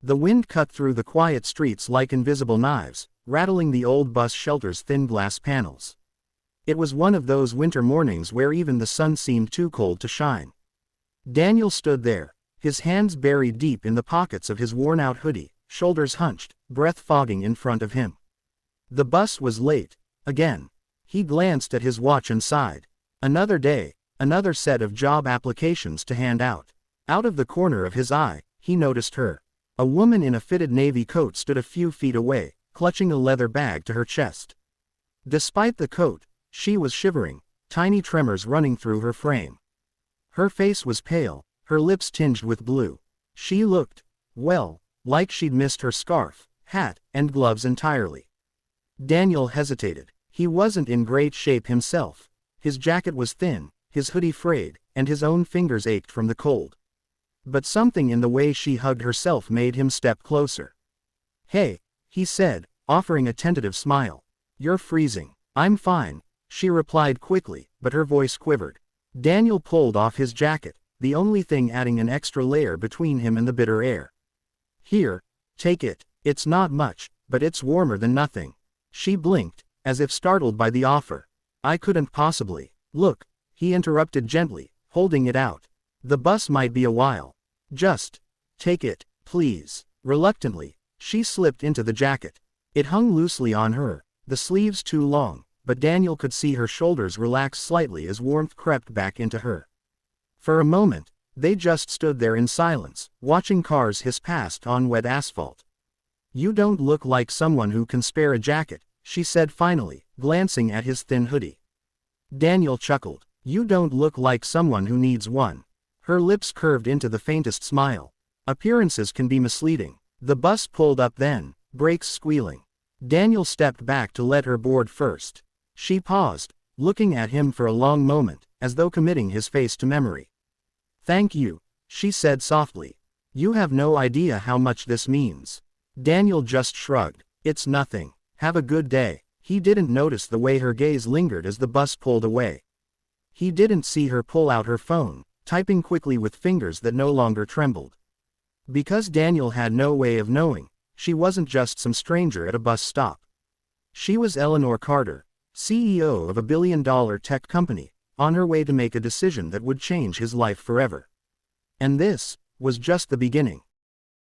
The wind cut through the quiet streets like invisible knives, rattling the old bus shelter's thin glass panels. It was one of those winter mornings where even the sun seemed too cold to shine. Daniel stood there, his hands buried deep in the pockets of his worn-out hoodie, shoulders hunched, breath fogging in front of him. The bus was late, again. He glanced at his watch and sighed. Another day, another set of job applications to hand out. Out of the corner of his eye, he noticed her. A woman in a fitted navy coat stood a few feet away, clutching a leather bag to her chest. Despite the coat, she was shivering, tiny tremors running through her frame. Her face was pale, her lips tinged with blue. She looked, well, like she'd missed her scarf, hat, and gloves entirely. Daniel hesitated. He wasn't in great shape himself. His jacket was thin, his hoodie frayed, and his own fingers ached from the cold. But something in the way she hugged herself made him step closer. "Hey," he said, offering a tentative smile. "You're freezing." "I'm fine," she replied quickly, but her voice quivered. Daniel pulled off his jacket, the only thing adding an extra layer between him and the bitter air. "Here, take it. It's not much, but it's warmer than nothing." She blinked, as if startled by the offer. "I couldn't possibly." "Look," he interrupted gently, holding it out. "The bus might be a while. Just take it, please." Reluctantly, she slipped into the jacket. It hung loosely on her, the sleeves too long, but Daniel could see her shoulders relax slightly as warmth crept back into her. For a moment, they just stood there in silence, watching cars hiss past on wet asphalt. "You don't look like someone who can spare a jacket," she said finally, glancing at his thin hoodie. Daniel chuckled. "You don't look like someone who needs one." Her lips curved into the faintest smile. Appearances can be misleading. The bus pulled up then, brakes squealing. Daniel stepped back to let her board first. She paused, looking at him for a long moment, as though committing his face to memory. "Thank you," she said softly. "You have no idea how much this means." Daniel just shrugged. "It's nothing. Have a good day." He didn't notice the way her gaze lingered as the bus pulled away. He didn't see her pull out her phone, typing quickly with fingers that no longer trembled. Because Daniel had no way of knowing, she wasn't just some stranger at a bus stop. She was Eleanor Carter, CEO of a billion-dollar tech company, on her way to make a decision that would change his life forever. And this was just the beginning.